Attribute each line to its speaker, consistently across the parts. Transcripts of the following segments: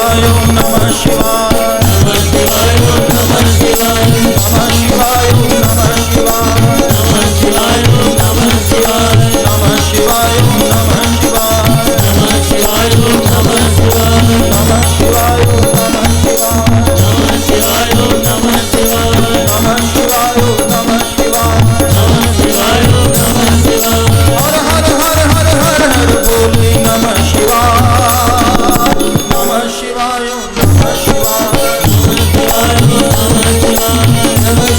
Speaker 1: शिवाय ओम नमः शिवाय नमः शिवाय ओम नमः शिवाय नमः शिवाय ओम नमः शिवाय नमः शिवाय ओम नमः शिवाय नमः शिवाय ओम नमः शिवाय नमः शिवाय ओम नमः शिवाय नमः शिवाय ओम नमः शिवाय नमः शिवाय ओम नमः शिवाय नमः शिवाय ओम नमः शिवाय नमः शिवाय ओम नमः शिवाय हर हर हर हर हर हर बोले नमः शिवाय नमः शिवाय ओम नमः शिवाय नमः शिवाय ओम नमः शिवाय नमः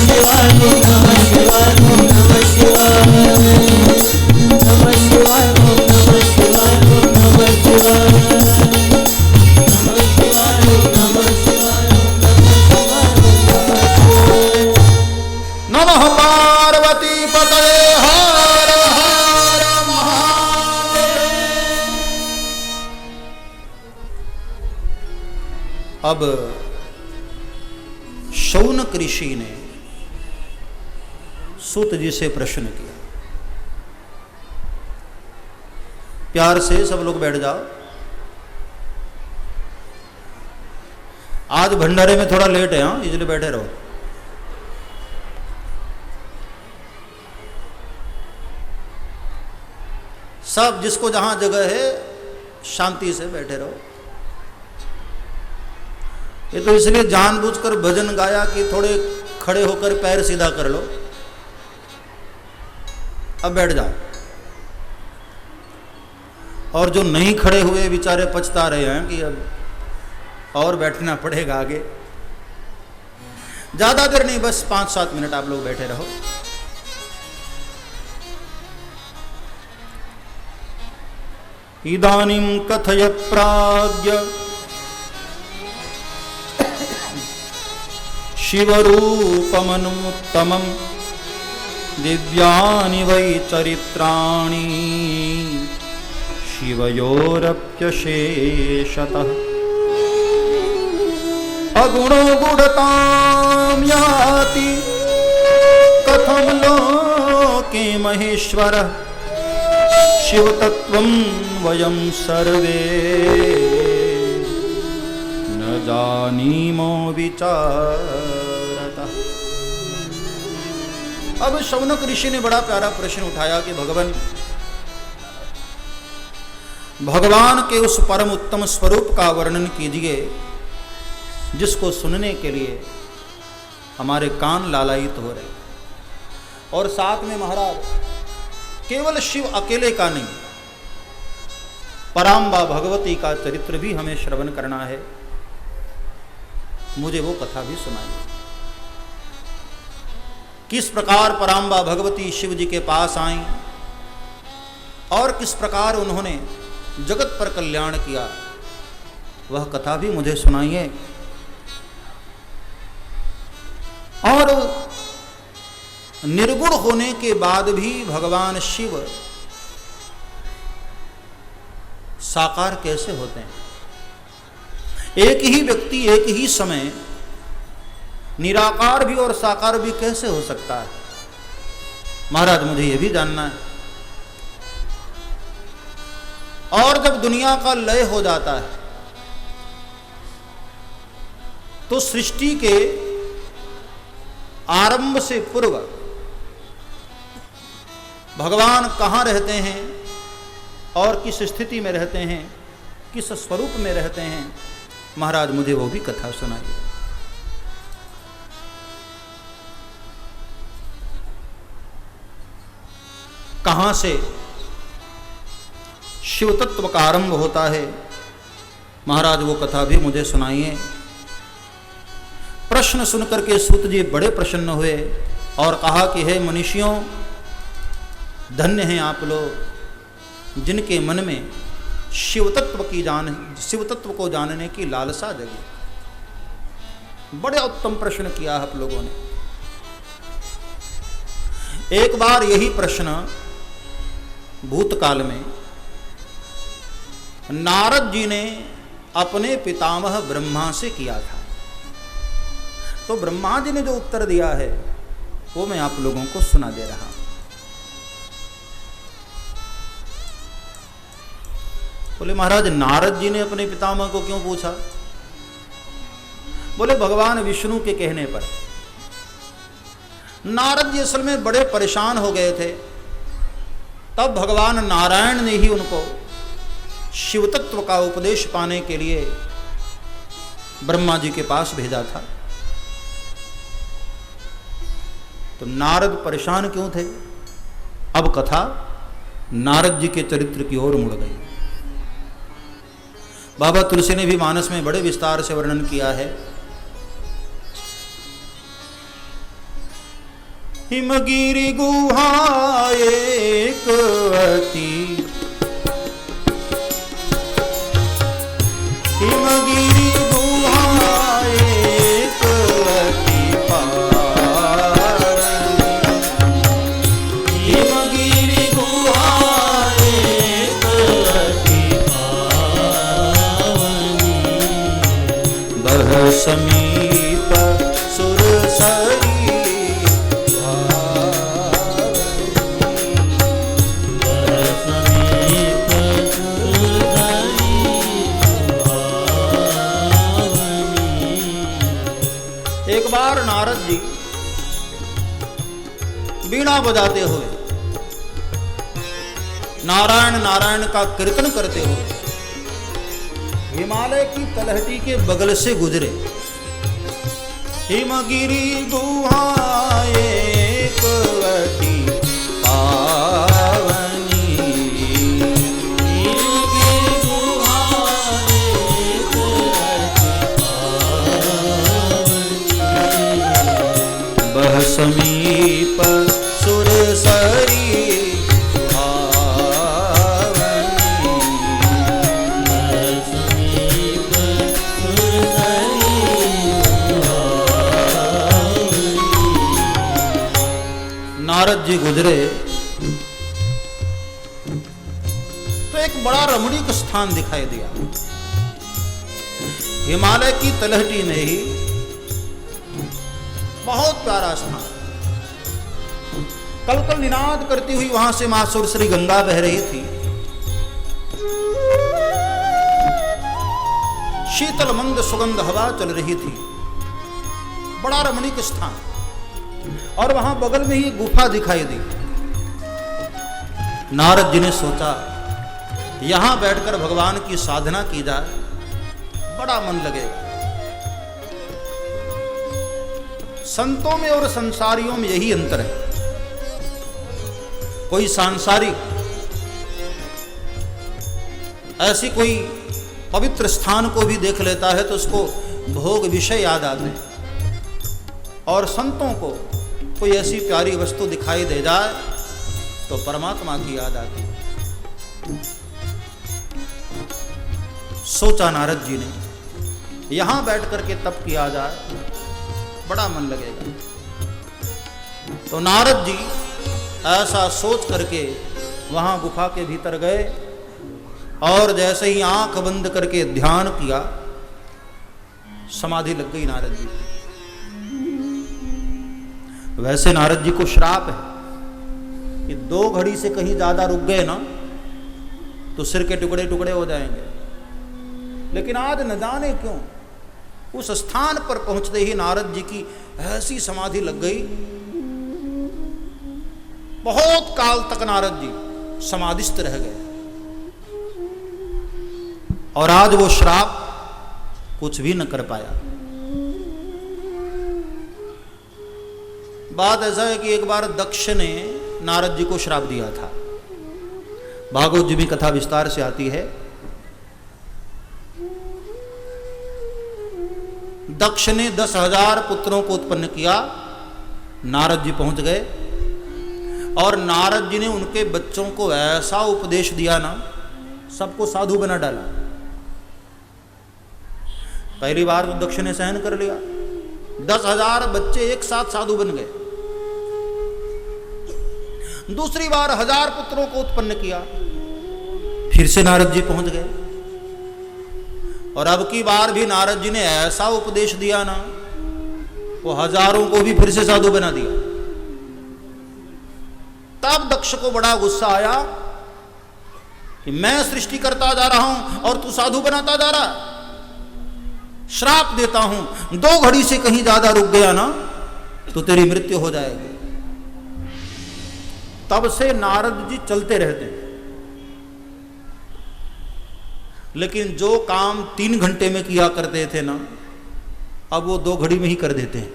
Speaker 1: शिवाय ओम नमः शिवाय ओम नमः शिवाय नमः शिवाय ओम नमः शिवाय ओम नमः शिवाय नमः शिवाय ओम नमः शिवाय नमः पार्वती पतये हर हर महादेव। अब शौनक ऋषि ने सूत जी से प्रश्न किया। प्यार से सब लोग बैठ जाओ। आज भंडारे में थोड़ा लेट है, हाँ, इसलिए बैठे रहो। सब जिसको जहां जगह है शांति से बैठे रहो। ये तो इसलिए जानबूझकर भजन गाया कि थोड़े खड़े होकर पैर सीधा कर लो। अब बैठ जाओ। और जो नहीं खड़े हुए बेचारे पछता रहे हैं कि अब और बैठना पड़ेगा आगे। ज्यादा देर नहीं, बस 5-7 मिनट आप लोग बैठे रहो। इदानीं कथय प्राज्ञ शिवरूपमनुत्तमं दिव्यानि वै चरित्राणि शिवयोरप्यशेषतः अगुणो गुणतां याति कथं लोके महेश्वरः शिवतत्त्वं वयं सर्वे न जानीमो विचारतः। अब शौनक ऋषि ने बड़ा प्यारा प्रश्न उठाया कि भगवान के उस परम उत्तम स्वरूप का वर्णन कीजिए जिसको सुनने के लिए हमारे कान लालायित हो रहे। और साथ में महाराज केवल शिव अकेले का नहीं, पराम्बा भगवती का चरित्र भी हमें श्रवण करना है। मुझे वो कथा भी सुनाइए। किस प्रकार पराम्बा भगवती शिव जी के पास आईं और किस प्रकार उन्होंने जगत पर कल्याण किया, वह कथा भी मुझे सुनाइए। और निर्गुण होने के बाद भी भगवान शिव साकार कैसे होते हैं? एक ही व्यक्ति एक ही समय निराकार भी और साकार भी कैसे हो सकता है? महाराज मुझे यह भी जानना है। और जब दुनिया का लय हो जाता है तो सृष्टि के आरंभ से पूर्व भगवान कहाँ रहते हैं और किस स्थिति में रहते हैं, किस स्वरूप में रहते हैं? महाराज मुझे वो भी कथा सुनाइए। कहाँ से शिव तत्व का आरंभ होता है? महाराज वो कथा भी मुझे सुनाइए। प्रश्न सुनकर के सूत जी बड़े प्रसन्न हुए और कहा कि हे मनुष्यों, धन्य हैं आप लोग जिनके मन में शिव तत्व को जानने की लालसा जगी। बड़े उत्तम प्रश्न किया आप लोगों ने। एक बार यही प्रश्न भूतकाल में नारद जी ने अपने पितामह ब्रह्मा से किया था। तो ब्रह्मा जी ने जो उत्तर दिया है वो मैं आप लोगों को सुना दे रहा हूं। बोले महाराज, नारद जी ने अपने पितामह को क्यों पूछा? बोले भगवान विष्णु के कहने पर। नारद जी असल में बड़े परेशान हो गए थे। तब भगवान नारायण ने ही उनको शिव तत्व का उपदेश पाने के लिए ब्रह्मा जी के पास भेजा था। तो नारद परेशान क्यों थे? अब कथा नारद जी के चरित्र की ओर मुड़ गई। बाबा तुलसी ने भी मानस में बड़े विस्तार से वर्णन किया है। हिमगिरि गुहा एक अति, हिमगिरि गुहा एक अति पावनी, हिमगिरि गुहा एक अति पावनी, बह समीप सुरसरी नारद जी बीणा बजाते हुए नारायण नारायण का कीर्तन करते हुए हिमालय की तलहटी के बगल से गुजरे। हिमगिरि गुहा एक अति पावनी, हिमगिरि गुहा एक अति बह समीप सुरसरी नारद जी गुजरे तो एक बड़ा रमणीक स्थान दिखाई दिया। हिमालय की तलहटी में ही बहुत प्यारा स्थान, कलकल निनाद करती हुई वहां से मां सुरसरी गंगा बह रही थी। शीतल मंद सुगंध हवा चल रही थी। बड़ा रमणीक स्थान। और वहां बगल में ही गुफा दिखाई दी। नारद जी ने सोचा यहां बैठकर भगवान की साधना की जाए, बड़ा मन लगेगा। संतों में और संसारियों में यही अंतर है। कोई सांसारिक ऐसी कोई पवित्र स्थान को भी देख लेता है तो उसको भोग विषय याद आते हैं, और संतों को कोई ऐसी प्यारी वस्तु दिखाई दे जाए तो परमात्मा की याद आती है। सोचा नारद जी ने यहां बैठ करके तप किया जाए, बड़ा मन लगेगा। तो नारद जी ऐसा सोच करके वहां गुफा के भीतर गए और जैसे ही आंख बंद करके ध्यान किया, समाधि लग गई नारद जी। वैसे नारद जी को श्राप है कि 2 घड़ी से कहीं ज्यादा रुक गए ना तो सिर के टुकड़े टुकड़े हो जाएंगे। लेकिन आज न जाने क्यों उस स्थान पर पहुंचते ही नारद जी की ऐसी समाधि लग गई, बहुत काल तक नारद जी समाधिस्थ रह गए। और आज वो श्राप कुछ भी न कर पाया। बात ऐसा है कि एक बार दक्ष ने नारद जी को श्राप दिया था। भागवत जी में कथा विस्तार से आती है। दक्ष ने 10,000 पुत्रों को उत्पन्न किया। नारद जी पहुंच गए और नारद जी ने उनके बच्चों को ऐसा उपदेश दिया ना, सबको साधु बना डाला। पहली बार तो दक्ष ने सहन कर लिया, 10,000 बच्चे एक साथ साधु बन गए। दूसरी बार 1000 पुत्रों को उत्पन्न किया, फिर से नारद जी पहुंच गए। और अब की बार भी नारद जी ने ऐसा उपदेश दिया ना, वो हजारों को भी फिर से साधु बना दिया। तब दक्ष को बड़ा गुस्सा आया कि मैं सृष्टि करता जा रहा हूं और तू साधु बनाता जा रहा। श्राप देता हूं, 2 घड़ी से कहीं ज्यादा रुक गया ना तो तेरी मृत्यु हो जाएगी। तब से नारद जी चलते रहते हैं, लेकिन जो काम 3 घंटे में किया करते थे ना, अब वो 2 घड़ी में ही कर देते हैं।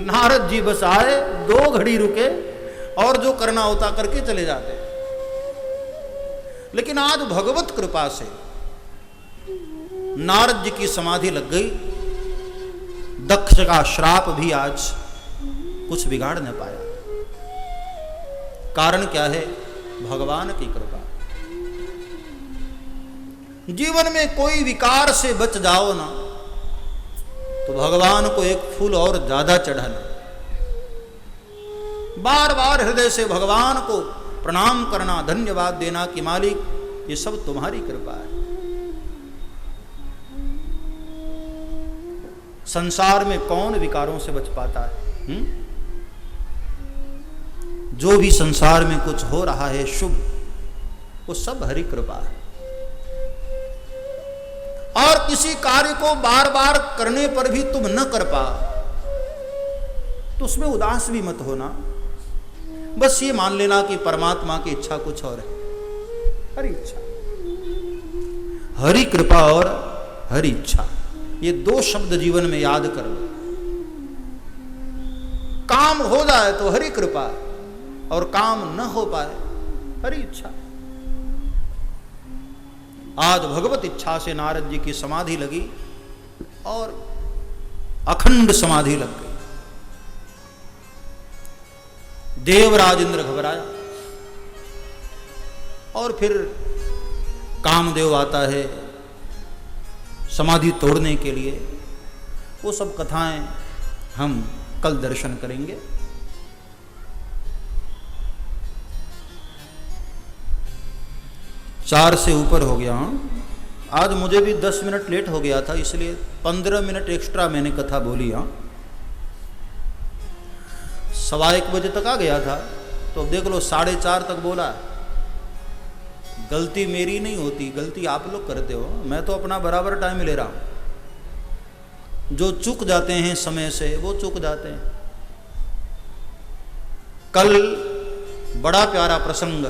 Speaker 1: नारद जी बस आए, 2 घड़ी रुके और जो करना होता करके चले जाते। लेकिन आज भगवत कृपा से नारद जी की समाधि लग गई। दक्ष का श्राप भी आज कुछ बिगाड़ न पाया। कारण क्या है? भगवान की कृपा। जीवन में कोई विकार से बच जाओ ना तो भगवान को एक फूल और ज्यादा चढ़ाना, बार बार हृदय से भगवान को प्रणाम करना, धन्यवाद देना कि मालिक ये सब तुम्हारी कृपा है। संसार में कौन विकारों से बच पाता है? जो भी संसार में कुछ हो रहा है शुभ, वो सब हरि कृपा है। और किसी कार्य को बार बार करने पर भी तुम न कर पा तो उसमें उदास भी मत होना। बस ये मान लेना कि परमात्मा की इच्छा कुछ और है। हरि इच्छा, हरि कृपा और हरि इच्छा, ये 2 शब्द जीवन में याद कर लो। काम हो जाए तो हरि कृपा, और काम न हो पाए हरि इच्छा। आज भगवत इच्छा से नारद जी की समाधि लगी और अखंड समाधि लग गई। देवराज इंद्र घबराया और फिर कामदेव आता है समाधि तोड़ने के लिए। वो सब कथाएं हम कल दर्शन करेंगे। चार से ऊपर हो गया। आज मुझे भी 10 मिनट लेट हो गया था, इसलिए 15 मिनट एक्स्ट्रा मैंने कथा बोली। 1:15 बजे तक आ गया था, तो देख लो 4:30 तक बोला। गलती मेरी नहीं होती, गलती आप लोग करते हो। मैं तो अपना बराबर टाइम ले रहा हूं। जो चूक जाते हैं समय से वो चूक जाते हैं। कल बड़ा प्यारा प्रसंग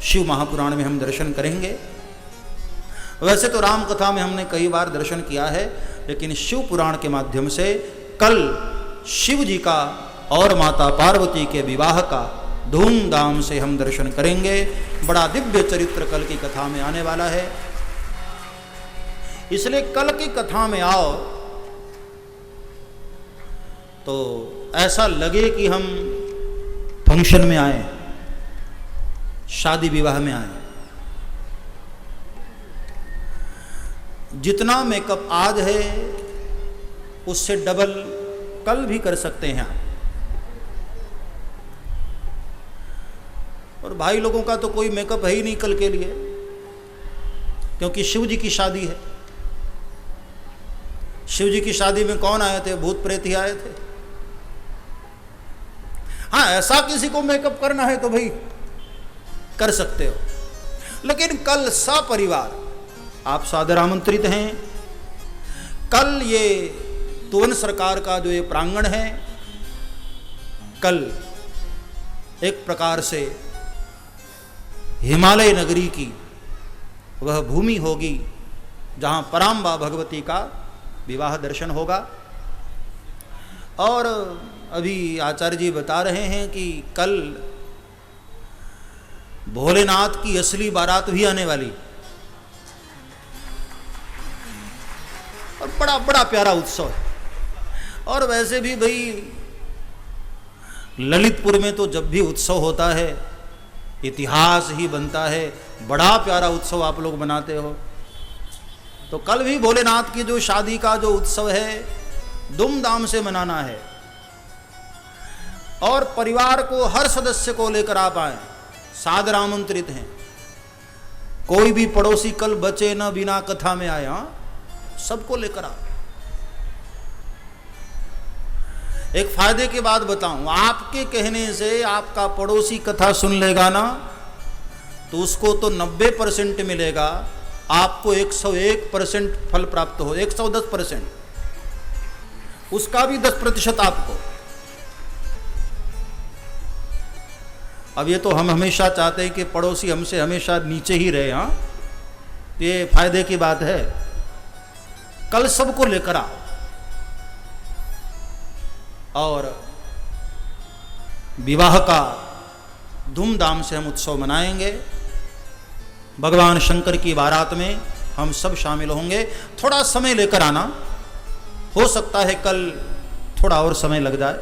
Speaker 1: शिव महापुराण में हम दर्शन करेंगे। वैसे तो राम कथा में हमने कई बार दर्शन किया है, लेकिन शिव पुराण के माध्यम से कल शिव जी का और माता पार्वती के विवाह का धूमधाम से हम दर्शन करेंगे। बड़ा दिव्य चरित्र कल की कथा में आने वाला है, इसलिए कल की कथा में आओ तो ऐसा लगे कि हम फंक्शन में आए, शादी विवाह में आए। जितना मेकअप आज है उससे डबल कल भी कर सकते हैं आप। और भाई लोगों का तो कोई मेकअप है ही नहीं कल के लिए, क्योंकि शिव जी की शादी है। शिव जी की शादी में कौन आए थे? भूत प्रेत ही आए थे। हाँ, ऐसा किसी को मेकअप करना है तो भाई कर सकते हो, लेकिन कल सपरिवार आप सादर आमंत्रित हैं। कल ये तुवन सरकार का जो ये प्रांगण है, कल एक प्रकार से हिमालय नगरी की वह भूमि होगी जहाँ पराम्बा भगवती का विवाह दर्शन होगा। और अभी आचार्य जी बता रहे हैं कि कल भोलेनाथ की असली बारात भी आने वाली, और बड़ा बड़ा प्यारा उत्सव है। और वैसे भी भाई ललितपुर में तो जब भी उत्सव होता है इतिहास ही बनता है। बड़ा प्यारा उत्सव आप लोग बनाते हो। तो कल भी भोलेनाथ की जो शादी का जो उत्सव है धूमधाम से मनाना है, और परिवार को हर सदस्य को लेकर आप आए, सादर आमंत्रित हैं। कोई भी पड़ोसी कल बचे न बिना कथा में आए। सबको लेकर आओ। एक फायदे की बात बताऊं, आपके कहने से आपका पड़ोसी कथा सुन लेगा ना तो उसको तो 90% मिलेगा, आपको 101% फल प्राप्त हो, 110%, उसका भी 10% आपको। अब ये तो हम हमेशा चाहते हैं कि पड़ोसी हमसे हमेशा नीचे ही रहे, हाँ, ये फायदे की बात है। कल सबको लेकर आओ और विवाह का धूमधाम से हम उत्सव मनाएंगे। भगवान शंकर की बारात में हम सब शामिल होंगे। थोड़ा समय लेकर आना, हो सकता है कल थोड़ा और समय लग जाए।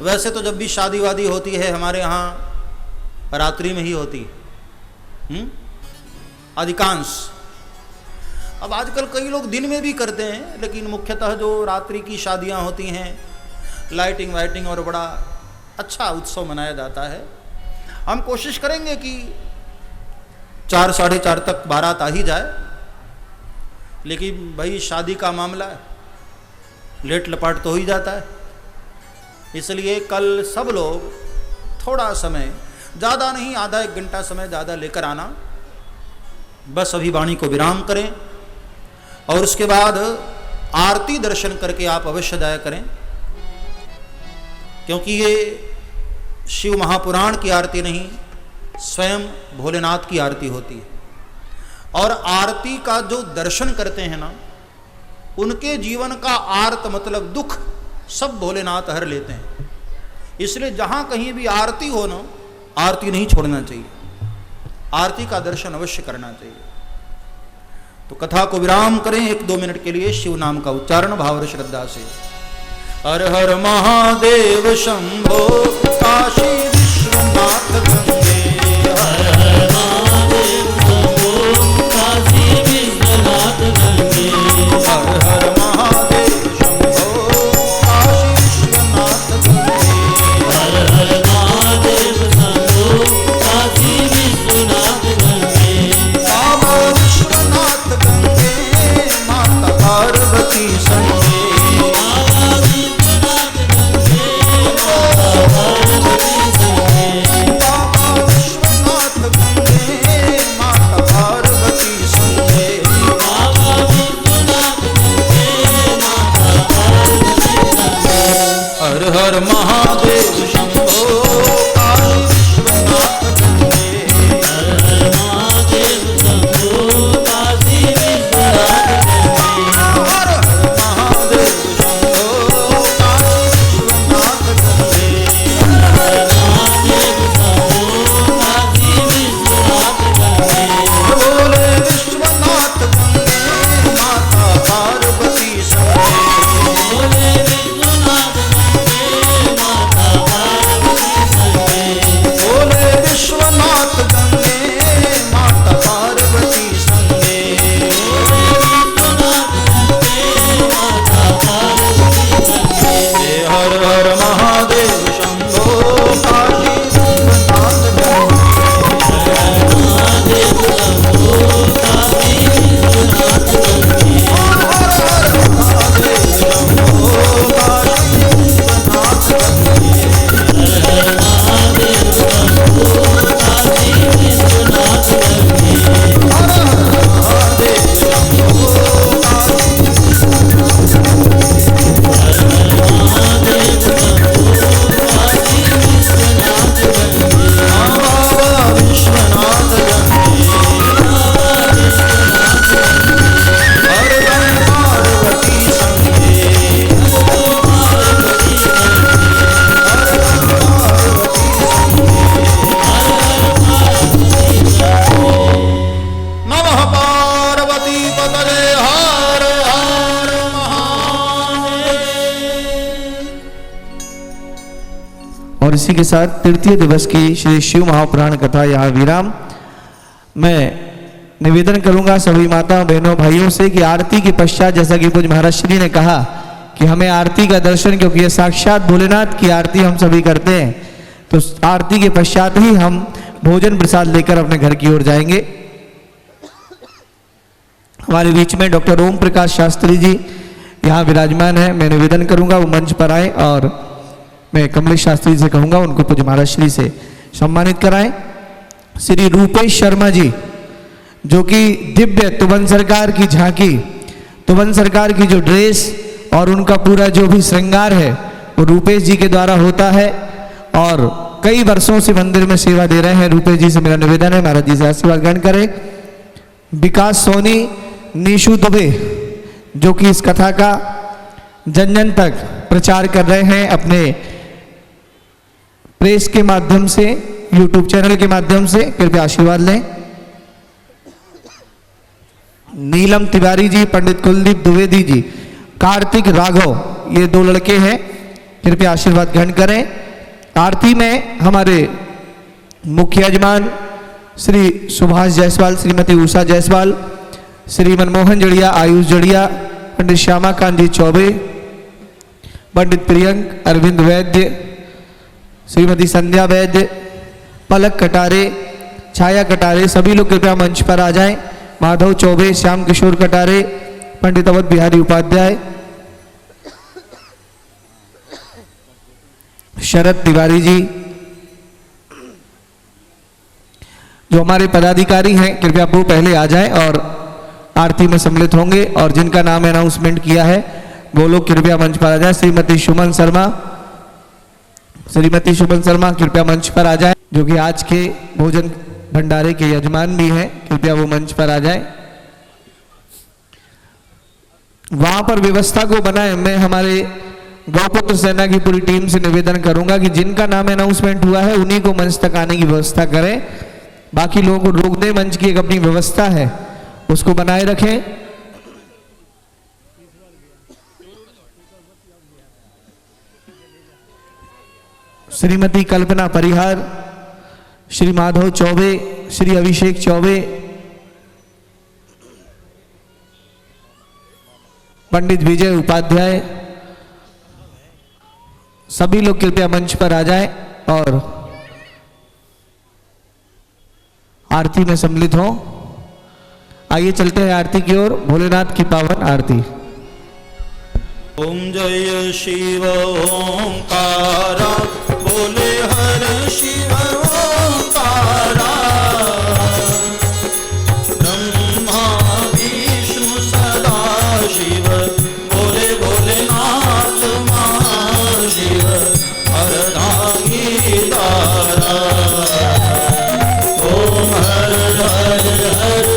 Speaker 1: वैसे तो जब भी शादी वादी होती है हमारे यहाँ रात्रि में ही होती है, अधिकांश। अब आजकल कई लोग दिन में भी करते हैं, लेकिन मुख्यतः जो रात्रि की शादियां होती हैं, लाइटिंग वाइटिंग और बड़ा अच्छा उत्सव मनाया जाता है। हम कोशिश करेंगे कि 4 साढ़े 4 तक बारात आ ही जाए, लेकिन भाई शादी का मामला है, लेट लपाट तो हो ही जाता है। इसलिए कल सब लोग थोड़ा समय, ज़्यादा नहीं, आधा 1 घंटा समय ज़्यादा लेकर आना। बस अभी वाणी को विराम करें और उसके बाद आरती दर्शन करके आप अवश्य जाया करें, क्योंकि ये शिव महापुराण की आरती नहीं, स्वयं भोलेनाथ की आरती होती है। और आरती का जो दर्शन करते हैं ना, उनके जीवन का आर्त मतलब दुख सब भोलेनाथ हर लेते हैं। इसलिए जहां कहीं भी आरती हो ना, आरती नहीं छोड़ना चाहिए, आरती का दर्शन अवश्य करना चाहिए। तो कथा को विराम करें 1-2 मिनट के लिए शिव नाम का उच्चारण भाव और श्रद्धा से। हर हर महादेव शंभो काशी विश्वनाथ गंगे, हर हर महादेव शंभो काशी विश्वनाथ गंगे, हर हर महादेव शंभो काशी विश्वनाथ गंगे, हर हर महादेव शंभो काशी विश्वनाथ गंगे, बाबा विश्वनाथ गंगे, माता पार्वती संगे, हर महादेव शंभो काशी विश्वनाथ गंगे, हर हर महादेव शंभो काशी विश्वनाथ गंगे, हर हर महादेव शंभो काशी विश्वनाथ गंगे, हर हर महादेव शंभो काशी विश्वनाथ गंगे, बोले विश्वनाथ गंगे, माता पार्वती संगे, बोले विश्वनाथ बोले विश्वनाथ गंगे, माता पार्वती संगे, हर हर महादेव शंभो काशी विश्वनाथ गंगे, हर हर महादेव शंभो काशी विश्वनाथ गंगे, हर हर महादेव शंभो काशी विश्वनाथ गंगे, हर हर महादेव शंभो काशी विश्वनाथ गंगे, हर हर महादेव शंभो काशी विश्वनाथ गंगे, हर हर महादेव शंभो काशी विश्वनाथ गंगे, बाबा विश्वनाथ गंगे, बाबा विश्वनाथ गंगे, हर हर पार्वती संगे, हर पार्वती संगे, हर हर पार्वती संगे, हर हर पार्वती संगे। नमः पार्वती पतये, हर हर महादेव।
Speaker 2: और इसी के साथ तृतीय दिवस की श्री शिव महापुराण कथा यहाँ विराम। मैं निवेदन करूंगा सभी माता बहनों भाइयों से कि आरती के पश्चात, जैसा कि पूज्य महाराज श्री ने कहा कि हमें आरती का दर्शन, क्योंकि ये साक्षात भोलेनाथ की आरती हम सभी करते हैं, तो आरती के पश्चात ही हम भोजन प्रसाद लेकर अपने घर की ओर जाएंगे। हमारे बीच में डॉक्टर ओम प्रकाश शास्त्री जी यहाँ विराजमान है। मैं निवेदन करूंगा वो मंच पर आए और मैं कमलेश शास्त्री से कहूंगा उनको पूज्य महाराज श्री से सम्मानित कराएं। श्री रूपेश शर्मा जी जो कि दिव्य तुवन सरकार की झांकी, तुवन सरकार की जो ड्रेस और उनका पूरा जो भी श्रृंगार है वो रूपेश जी के द्वारा होता है। और कई वर्षों से मंदिर में सेवा दे रहे हैं। रूपेश जी से मेरा निवेदन है, महाराज जी से आशीर्वाद ग्रहण करें। विकास सोनी, निशु दुबे, जो कि इस कथा का जन जन तक प्रचार कर रहे हैं अपने प्रेस के माध्यम से, यूट्यूब चैनल के माध्यम से, कृपया आशीर्वाद लें। नीलम तिवारी जी, पंडित कुलदीप द्विवेदी जी, कार्तिक राघव, ये 2 लड़के हैं, कृपया आशीर्वाद ग्रहण करें। आरती में हमारे मुख्य यजमान श्री सुभाष जायसवाल, श्रीमती उषा जायसवाल, श्री मनमोहन जड़िया, आयुष जड़िया, पंडित श्यामा कांत चौबे, पंडित प्रियंक, अरविंद वैद्य, श्रीमती संध्या वैद्य, पलक कटारे, छाया कटारे, सभी लोग कृपया मंच पर आ जाएं। माधव चौबे, श्याम किशोर कटारे, पंडित अवध बिहारी उपाध्याय, शरद तिवारी जी, जो हमारे पदाधिकारी हैं, कृपया वो पहले आ जाएं और आरती में सम्मिलित होंगे। और जिनका नाम अनाउंसमेंट किया है वो लोग कृपया मंच पर आ जाएं। श्रीमती सुमन शर्मा, श्रीमती सुमन शर्मा कृपया मंच पर आ जाएं, जो कि आज के भोजन भंडारे के यजमान भी हैं, कृपया वो मंच पर आ जाएं। वहां पर व्यवस्था को बनाए, मैं हमारे गौपुत्र सेना की पूरी टीम से निवेदन करूंगा कि जिनका नाम अनाउंसमेंट हुआ है उन्हीं को मंच तक आने की व्यवस्था करें, बाकी लोगों को रोक दें। मंच की एक अपनी व्यवस्था है, उसको बनाए रखें। श्रीमती कल्पना परिहार, श्री माधव चौबे, श्री अभिषेक चौबे, पंडित विजय उपाध्याय, सभी लोग कृपया मंच पर आ जाएं और आरती में सम्मिलित हों। आइए चलते हैं आरती की ओर, भोलेनाथ की पावन आरती।
Speaker 1: ओम जय शिव ओंकारा, बोले हर शिव ओंकारा, ब्रह्मा विष्णु सदा शिव, बोले भोलेनाथ महाशिव, अर्धांगी तारा। ओम हर हर हर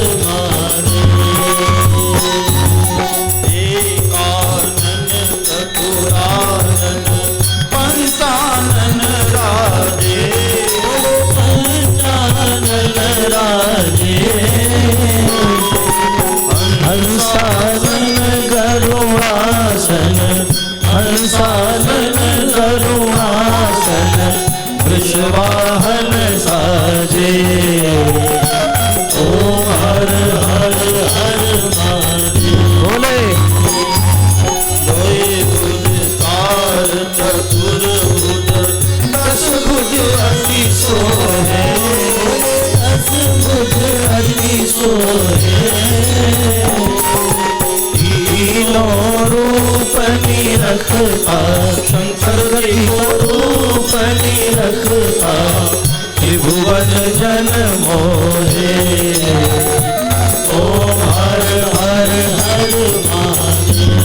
Speaker 1: वाहन साजे। ओम हर हर हर महादेव। बोले लोए बुध तार चतुर्भुज, 10 भुज अति सोहे, 10 भुज अति सोहे। तीनों रूप निरखता, शंकर रूप निरखता, त्रिभुवन जन मोहे। ओम हर हर हर महादेव।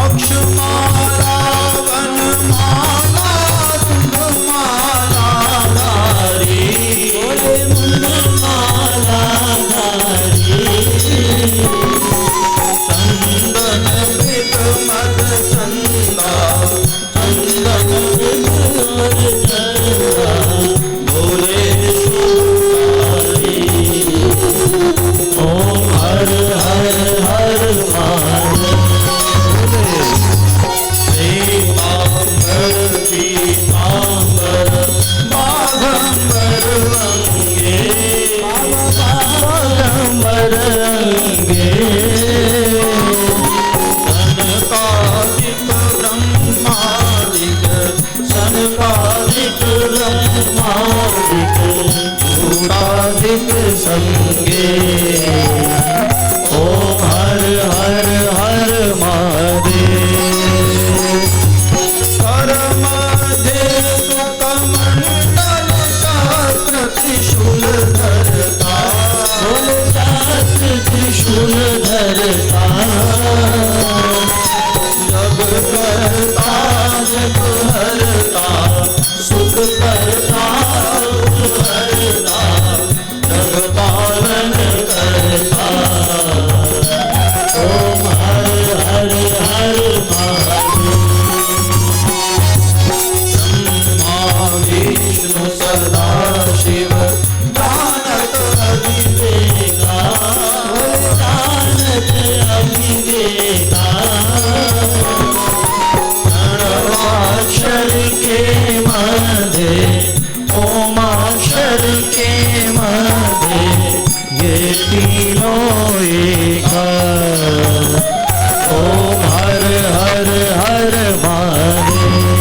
Speaker 1: अक्षमाला वनमाला कुंभमाला धारी, मुंडमाला धारी, चंदन मृग मद चंदा, चंदन मृग मद चंदा, बोले सुधारी। ओम हर हर हर महादेव। श्रीपांबर पीतांबर, बाघंबर अंगे, बाघंबर अंगे, सनकादिक ब्रह्मादिक, सनकादिक ब्रह्मादिक, भूतादिक संगे। ओम हर हर हर महादेव। करमध्येव कमंडल चक्र त्रिशूल धरता, कुल धरता, जग करता जग हरता, सुख करता दुख हरता, जग पालन करता। ओम हर हर हर महादेव। ब्रह्मा विष्णु सदा शिव जानत अविवेका, जानत अविवेका। प्रणवाक्षर के मध्य ओमाक्षर के मध्य ये तीनों एका। ओम हर हर हर महादेव।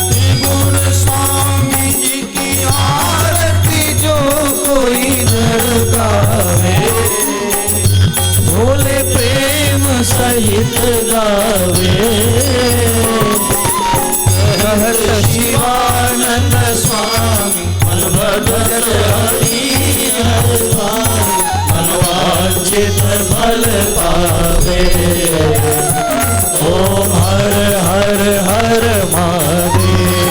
Speaker 1: त्रिगुण स्वामी जी की आरती जो कोई नर गावे, भोले प्रेम सहित गावे। कहत शिवानंद स्वामी मन भगत हरि हर स्वामी, मनवांछित फल पावे। ओम हर हर हर महादेव।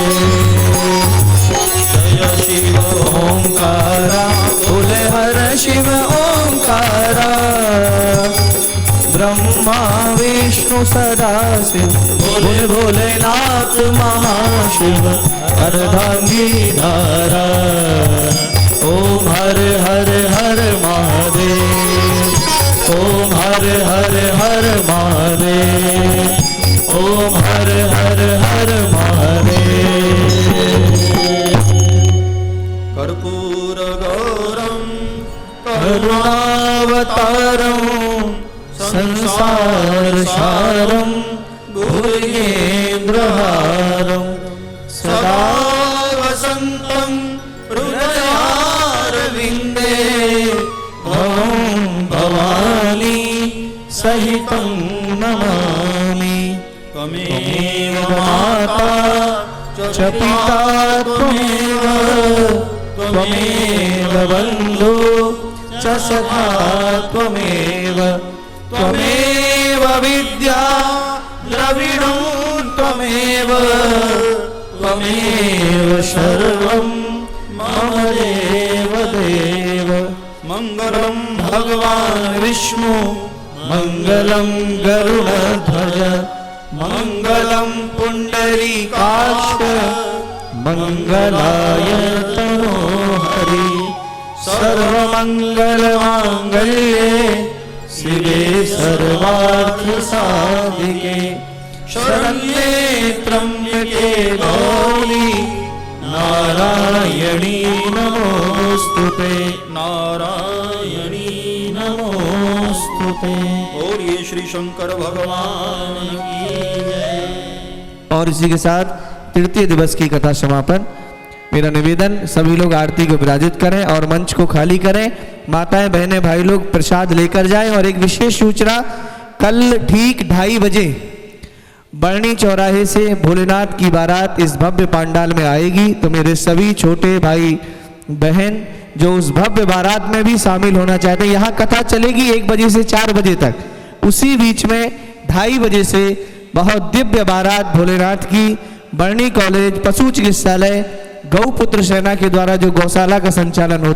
Speaker 1: जय शिव ओंकारा, बोले हर शिव ओंकारा। ब्रह्मा विष्णु सदा शिव, बोले भोलेनाथ महाशिव, अर्धांगी धारा। ओम हर हर हर महादेव। ओम हर हर हर महादेव। ओम हर हर हर महादेव। कर्पूर गौरम करुणावतारम, संसार सारम भुजगेन्द्रहारम, सदा वसंतम हृदयारविंदे, भवं भवानी सहितं नमामि। त्वमेव माता च पिता त्वमेव, त्वमेव बन्धु च सखा त्वमेव, त्वमेव विद्या द्रविणं त्वमेव, त्वमेव सर्वं मम देव देव। मंगलम भगवान विष्णु, मंगलम गरुड़ध्वज, मंगलम पुंडरीकाक्ष, मंगलाय तनोहरि। सर्वमंगलमांगल्ये शिवे सर्वार्थ साधिके, शरण्ये त्र्यंबके गौरी नारायणी नमोस्तुते, नारायणी नमोस्तुते। और ये श्री शंकर भगवान की जय।
Speaker 2: और इसी के साथ तृतीय दिवस की कथा समापन। मेरा निवेदन, सभी लोग आरती को विराजित करें और मंच को खाली करें। माताएं बहनें भाई लोग प्रसाद लेकर जाएं। और एक विशेष सूचना, कल ठीक 2:30 बजे बरनी चौराहे से भोलेनाथ की बारात इस भव्य पंडाल में आएगी। तो मेरे सभी छोटे भाई बहन जो उस भव्य बारात में भी शामिल होना चाहते हैं, यहाँ कथा चलेगी 1 बजे से 4 बजे तक। उसी बीच में 2:30 बजे से बहुत दिव्य बारात भोलेनाथ की बरनी कॉलेज पशु चिकित्सालय गौपुत्र सेना के द्वारा जो गौशाला का संचालन होता